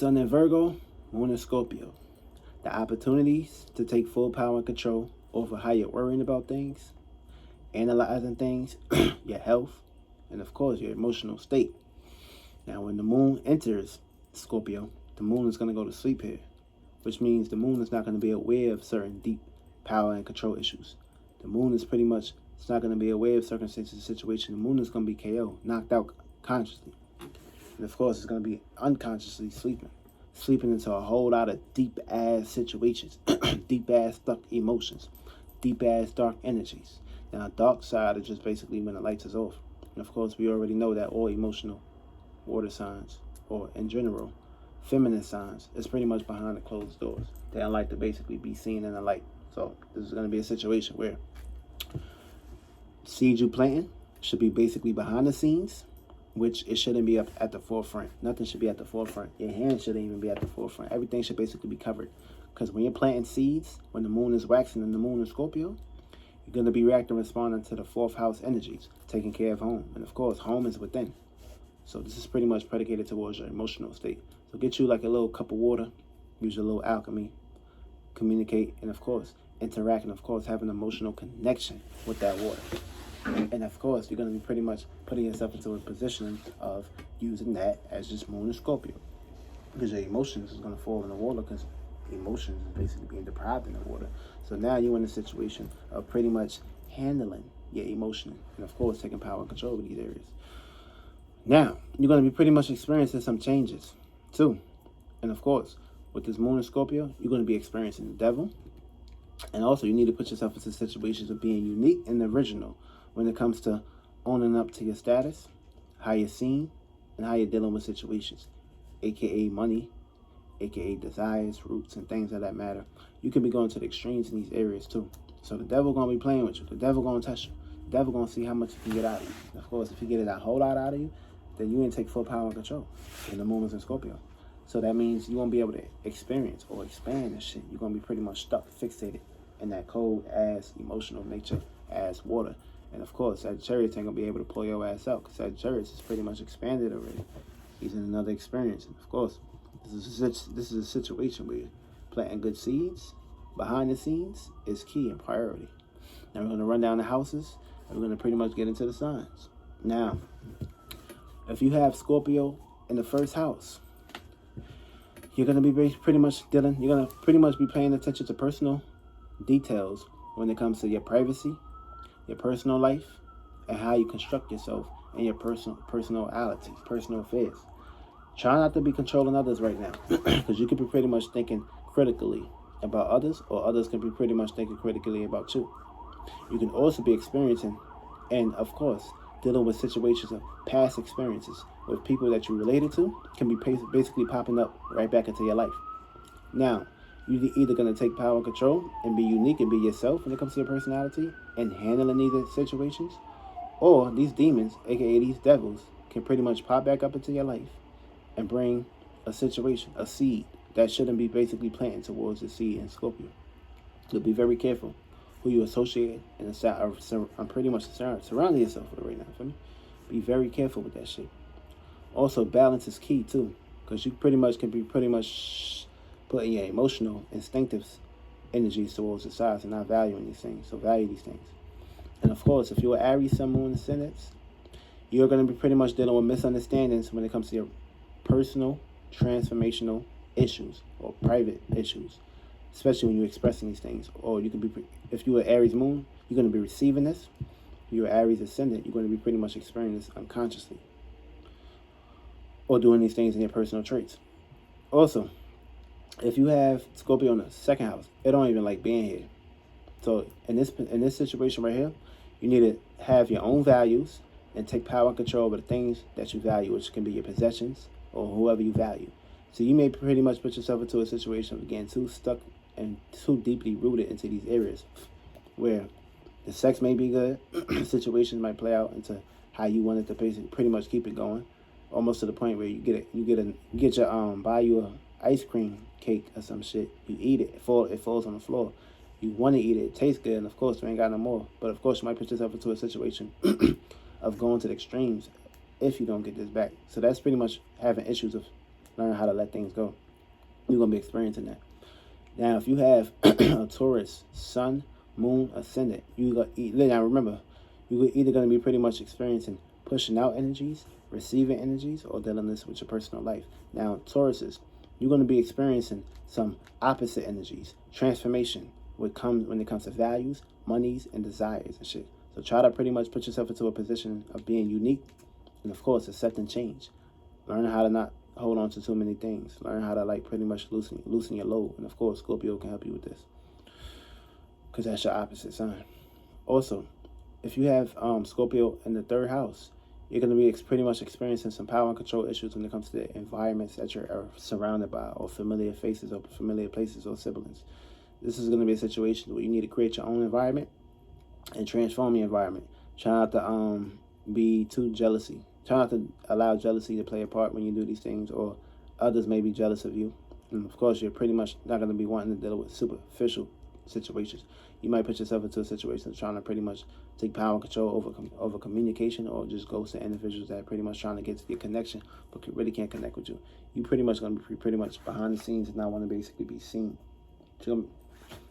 Sun in Virgo, Moon in Scorpio. The opportunities to take full power and control over how you're worrying about things, analyzing things, your health, and of course your emotional state. Now when the moon enters Scorpio, the moon is going to go to sleep here, which means the moon is not going to be aware of certain deep power and control issues. The moon is pretty much, it's not going to be aware of circumstances and situations. The moon is going to be KO, knocked out consciously. And of course, it's going to be unconsciously sleeping into a whole lot of deep-ass situations, deep-ass stuck emotions, deep-ass dark energies. Now, dark side is just basically when the lights is off. And of course, we already know that all emotional water signs, or in general, feminine signs, is pretty much behind the closed doors. They don't like to basically be seen in the light. So this is going to be a situation where seeds you planting should be basically behind the scenes, which it shouldn't be up at the forefront. Nothing should be at the forefront. Your hands shouldn't even be at the forefront. Everything should basically be covered. Because when you're planting seeds, when the moon is waxing and the moon is Scorpio, you're going to be reacting, responding to the fourth house energies, taking care of home. And of course, home is within. So this is pretty much predicated towards your emotional state. So get you like a little cup of water, use your little alchemy, communicate, and of course, interact, and of course, have an emotional connection with that water. And of course, you're going to be pretty much putting yourself into a position of using that as just moon and Scorpio. Because your emotions is going to fall in the water, because emotions is basically being deprived in the water. So now you're in a situation of pretty much handling your emotion. And of course, taking power and control of these areas. Now, you're going to be pretty much experiencing some changes too. And of course, with this moon and Scorpio, you're going to be experiencing the devil. And also, you need to put yourself into situations of being unique and original when it comes to owning up to your status, how you're seen, and how you're dealing with situations, aka money, aka desires, roots, and things of that matter. You could be going to the extremes in these areas too. So the devil gonna be playing with you. The devil gonna test you. The devil gonna see how much he can get out of you. And of course, if he get it a whole lot out of you, then you ain't take full power and control in the moon is in Scorpio. So that means you won't be able to experience or expand this shit. You're gonna be pretty much stuck, fixated in that cold ass emotional nature as water. And of course, Sagittarius ain't gonna be able to pull your ass out, because Sagittarius is pretty much expanded already. He's in another experience. And of course, this is a situation where planting good seeds behind the scenes is key and priority. Now we're gonna run down the houses, and we're gonna pretty much get into the signs. Now, if you have Scorpio in the first house, you're gonna be pretty much dealing. You're gonna pretty much be paying attention to personal details when it comes to your privacy, your personal life, and how you construct yourself and your personality, personal affairs. Try not to be controlling others right now, because you could be pretty much thinking critically about others, or others can be pretty much thinking critically about you. You can also be experiencing, and of course, dealing with situations of past experiences with people that you related to can be basically popping up right back into your life. Now, you're either going to take power and control and be unique and be yourself when it comes to your personality and handling these situations, or these demons, aka these devils, can pretty much pop back up into your life and bring a situation, a seed that shouldn't be basically planted towards the seed in Scorpio. So be very careful who you associate and I'm pretty much surrounding yourself with right now. For me, be very careful with that shit. Also, balance is key too, because you pretty much can be putting your emotional, instinctive energies towards the sides and not valuing these things. So value these things. And of course, if you're Aries, Sun, Moon, Ascendants, you're going to be pretty much dealing with misunderstandings when it comes to your personal, transformational issues or private issues, especially when you're expressing these things. Or you could be, if you're Aries Moon, you're going to be receiving this. If you're Aries Ascendant, you're going to be pretty much experiencing this unconsciously, or doing these things in your personal traits. Also, if you have Scorpio in the second house, it don't even like being here. So in this situation right here, you need to have your own values and take power and control over the things that you value, which can be your possessions or whoever you value. So you may pretty much put yourself into a situation of getting too stuck and too deeply rooted into these areas where the sex may be good, situations might play out into how you want it to pretty much keep it going, almost to the point where you get your buy you a ice cream cake or some shit. You eat it, it falls on the floor. You want to eat it, it tastes good, and of course you ain't got no more. But of course you might put yourself into a situation of going to the extremes if you don't get this back. So that's pretty much having issues of learn how to let things go. You're going to be experiencing that. Now, if you have a Taurus, Sun, Moon, Ascendant, now remember, you're either going to be pretty much experiencing pushing out energies, receiving energies, or dealing this with your personal life. Now, Tauruses, you're going to be experiencing some opposite energies, transformation when it comes to values, monies, and desires and shit. So try to pretty much put yourself into a position of being unique, and of course, accepting change. Learn how to not hold on to too many things. Learn how to like pretty much loosen your load. And of course, Scorpio can help you with this, because that's your opposite sign. Also, if you have Scorpio in the third house, you're going to be pretty much experiencing some power and control issues when it comes to the environments that you're surrounded by, or familiar faces, or familiar places, or siblings. This is going to be a situation where you need to create your own environment and transform your environment. Try not to be too jealousy. Try not to allow jealousy to play a part when you do these things, or others may be jealous of you. And of course, you're pretty much not going to be wanting to deal with superficial situations. You might put yourself into a situation trying to pretty much take power and control over communication, or just ghost to individuals that are pretty much trying to get to your connection but really can't connect with you. You pretty much going to be pretty much behind the scenes and not want to basically be seen. But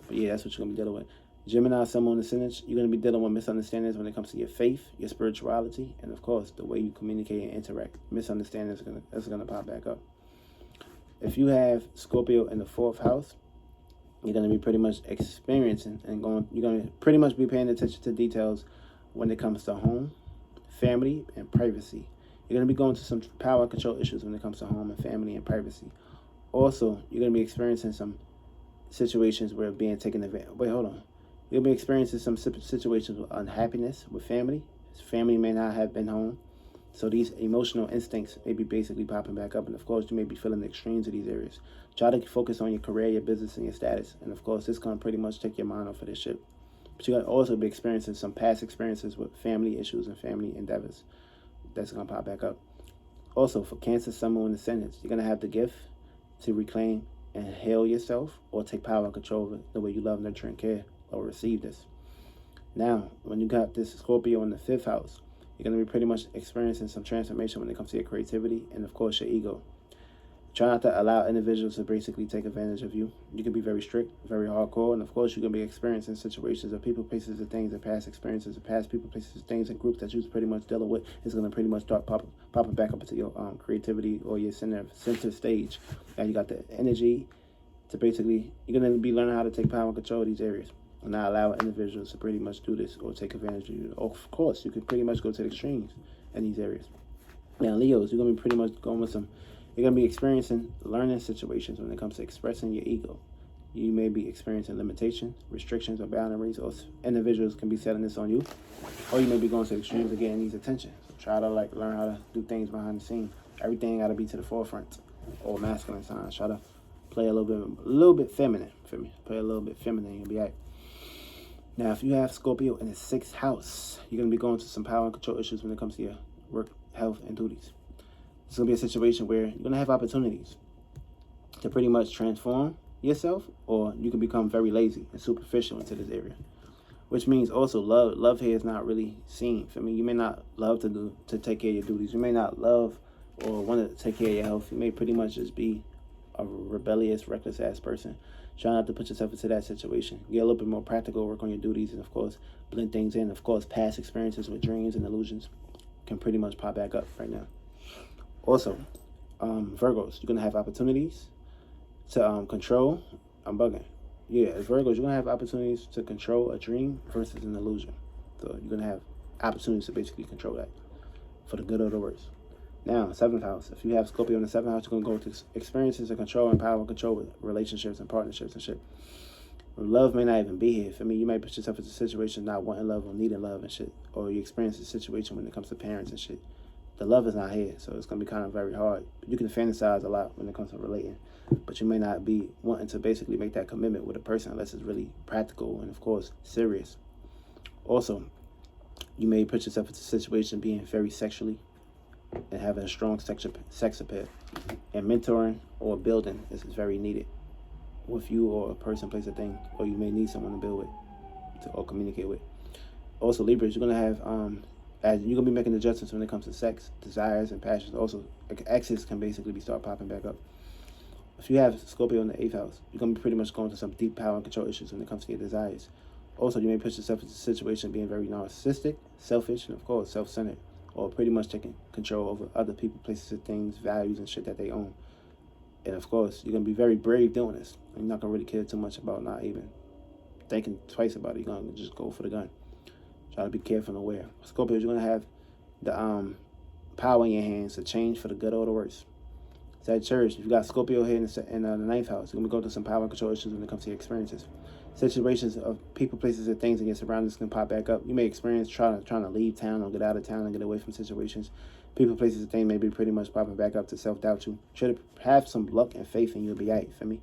yeah, that's what you're going to be dealing with. Gemini, Sun, Moon, Ascendant, you're going to be dealing with misunderstandings when it comes to your faith, your spirituality, and of course, the way you communicate and interact. Misunderstandings are going to pop back up. If you have Scorpio in the fourth house, you're going to be pretty much experiencing you're going to pretty much be paying attention to details when it comes to home, family, and privacy. You're going to be going to some power and control issues when it comes to home and family and privacy. Also, you're going to be experiencing some situations where being taken advantage. Wait, hold on. You'll be experiencing some situations with unhappiness with family. Family may not have been home. So these emotional instincts may be basically popping back up. And of course, you may be feeling the extremes of these areas. Try to focus on your career, your business, and your status. And of course, this can pretty much take your mind off of this shit. But you're going to also be experiencing some past experiences with family issues and family endeavors. That's going to pop back up. Also, for Cancer, Sun, Moon, and Ascendants, you're going to have the gift to reclaim and heal yourself, or take power and control over the way you love, nurture, and care, or receive this. Now, when you got this Scorpio in the fifth house, you're going to be pretty much experiencing some transformation when it comes to your creativity and, of course, your ego. Try not to allow individuals to basically take advantage of you. You can be very strict, very hardcore, and, of course, you're going to be experiencing situations of people, places, and things, and past experiences of past people, places, things, and groups that you're pretty much dealing with. Is going to pretty much start popping back up into your creativity or your center stage. And you got the energy to basically, you're going to be learning how to take power and control of these areas, and not allow individuals to pretty much do this or take advantage of you. Of course, you could pretty much go to the extremes in these areas. Now, Leos, you're going to be pretty much going with you're going to be experiencing learning situations when it comes to expressing your ego. You may be experiencing limitations, restrictions, or boundaries, or individuals can be setting this on you. Or you may be going to the extremes of getting these attention. So try to learn how to do things behind the scenes. Everything got to be to the forefront. Or masculine signs. Try to play a little bit feminine for me. Play a little bit feminine, you'll be all right. Now, if you have Scorpio in the sixth house, you're going to be going to some power and control issues when it comes to your work, health, and duties. It's going to be a situation where you're going to have opportunities to pretty much transform yourself, or you can become very lazy and superficial into this area. Which means also love here is not really seen. For me, you may not love to take care of your duties. You may not love or want to take care of your health. You may pretty much just be a rebellious, reckless-ass person. Try not to put yourself into that situation. Get a little bit more practical, work on your duties, and of course, blend things in. Of course, past experiences with dreams and illusions can pretty much pop back up right now. Also, Virgos, you're going to have opportunities to control. I'm bugging. Yeah, as Virgos, you're going to have opportunities to control a dream versus an illusion. So you're going to have opportunities to basically control that for the good or the worse. Now, seventh house. If you have Scorpio in the seventh house, you're going to go to experiences of control and power and control with relationships and partnerships and shit. Love may not even be here. For me, you might put yourself into a situation not wanting love or needing love and shit. Or you experience a situation when it comes to parents and shit. The love is not here, so it's going to be kind of very hard. You can fantasize a lot when it comes to relating, but you may not be wanting to basically make that commitment with a person unless it's really practical and, of course, serious. Also, you may put yourself into a situation being very sexually and having a strong sex appeal. And mentoring or building is very needed with you or a person, place, or thing, or you may need someone to build with or communicate with. Also, Libras, you're going to have as you're going to be making adjustments when it comes to sex, desires, and passions. Also, exes can basically start popping back up. If you have Scorpio in the 8th house, you're going to be pretty much going through some deep power and control issues when it comes to your desires. Also, you may put yourself into a situation being very narcissistic, selfish, and of course, self-centered, or pretty much taking control over other people, places, and things, values, and shit that they own. And of course, you're going to be very brave doing this. You're not going to really care too much about not even thinking twice about it. You're going to just go for the gun. Try to be careful and aware. Scorpio, you're going to have the power in your hands to change for the good or the worse. Sagittarius, if you got Scorpio here in the 9th house, you're going to go through some power and control issues when it comes to your experiences. Situations of people, places, and things in your surroundings can pop back up. You may experience trying to leave town or get out of town and get away from situations. People, places, and things may be pretty much popping back up to self-doubt you. Try to have some luck and faith and you'll be right, feel me?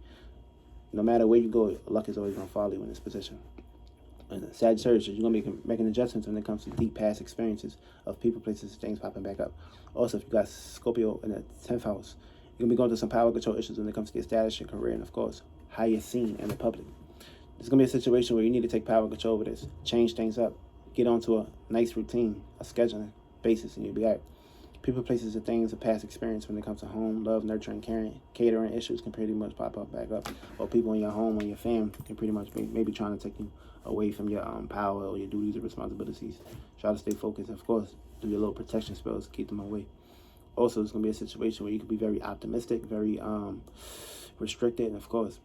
No matter where you go, luck is always going to follow you in this position. And Sagittarius, you're going to be making adjustments when it comes to deep past experiences of people, places, and things popping back up. Also, if you got Scorpio in the 10th house, you're going to be going through some power control issues when it comes to your status, your career, and of course, how you're seen in the public. There's going to be a situation where you need to take power control over this, change things up, get onto a nice routine, a scheduling basis, and you'll be all right. People, places, and things of past experience when it comes to home, love, nurturing, caring, catering issues can pretty much pop up back up. Or people in your home or your family can pretty much be maybe trying to take you away from your power or your duties or responsibilities. Try to stay focused. Of course, do your little protection spells to keep them away. Also, it's going to be a situation where you can be very optimistic, very restricted, and of course,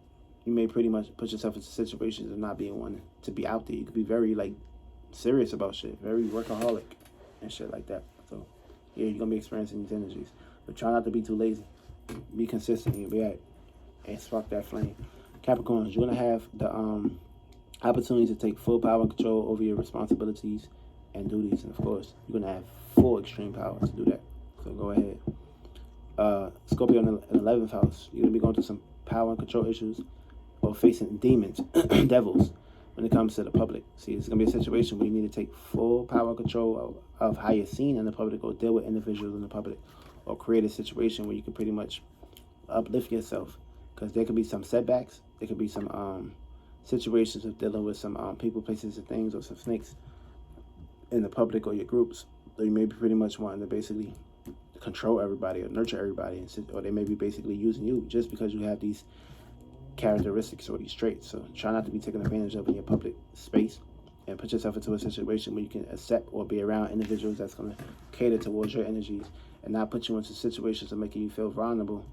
you may pretty much put yourself into situations of not being one to be out there. You could be very, serious about shit, very workaholic and shit like that. So, yeah, you're going to be experiencing these energies. But try not to be too lazy. Be consistent. You'll be all right. And spark that flame. Capricorns, you're going to have the opportunity to take full power and control over your responsibilities and duties. And, of course, you're going to have full extreme power to do that. So go ahead. Scorpio in the 11th house, you're going to be going through some power and control issues or facing demons, devils, when it comes to the public. See, it's going to be a situation where you need to take full power and control of how you're seen in the public or deal with individuals in the public or create a situation where you can pretty much uplift yourself because there could be some setbacks. There could be some situations of dealing with some people, places, and things or some snakes in the public or your groups. So you may be pretty much wanting to basically control everybody or nurture everybody, or they may be basically using you just because you have these characteristics or these traits. So try not to be taken advantage of in your public space and put yourself into a situation where you can accept or be around individuals that's going to cater towards your energies and not put you into situations of making you feel vulnerable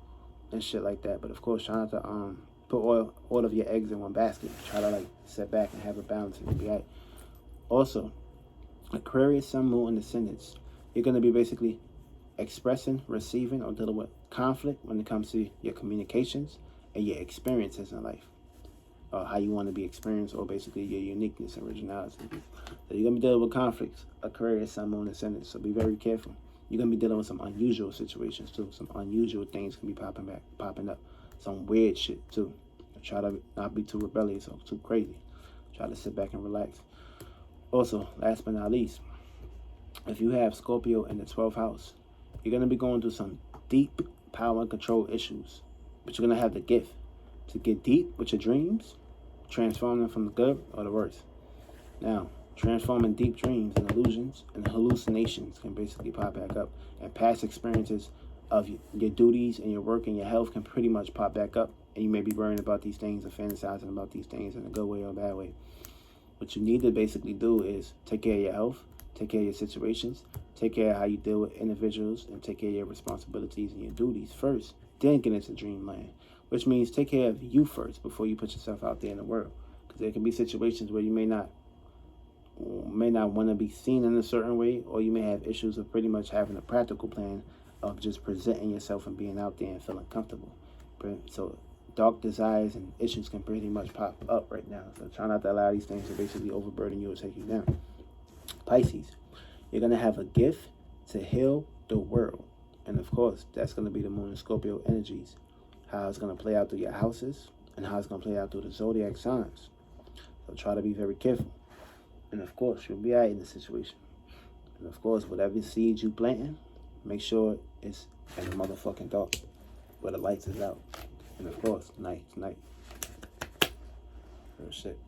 and shit like that. But of course, try not to put all of your eggs in one basket. Try to sit back and have a balance and be all right. Also, Aquarius, Sun, Moon, and Ascendants, you're going to be basically expressing, receiving, or dealing with conflict when it comes to your communications and your experiences in life, or how you want to be experienced, or basically your uniqueness and originality. So you're going to be dealing with conflicts, Aquarius, Sun, Moon, Ascendant, so be very careful. You're going to be dealing with some unusual situations too. Some unusual things can be popping up. Some weird shit too. Try to not be too rebellious or too crazy. Try to sit back and relax. Also, last but not least, if you have Scorpio in the 12th house, you're going to be going through some deep power and control issues. But you're going to have the gift to get deep with your dreams, transform them from the good or the worst. Now, transforming deep dreams and illusions and hallucinations can basically pop back up. And past experiences of your duties and your work and your health can pretty much pop back up. And you may be worrying about these things or fantasizing about these things in a good way or a bad way. What you need to basically do is take care of your health, take care of your situations, take care of how you deal with individuals, and take care of your responsibilities and your duties first, then get into dreamland, which means take care of you first before you put yourself out there in the world. Because there can be situations where you may not want to be seen in a certain way, or you may have issues of pretty much having a practical plan of just presenting yourself and being out there and feeling comfortable. So dark desires and issues can pretty much pop up right now. So try not to allow these things to basically overburden you or take you down. Pisces, you're going to have a gift to heal the world. And of course, that's going to be the Moon and Scorpio energies. How it's going to play out through your houses and how it's going to play out through the zodiac signs. So try to be very careful. And of course, you'll be all right in this situation. And of course, whatever seeds you planting, make sure it's in the motherfucking dark where the lights is out. And of course, night. Real shit.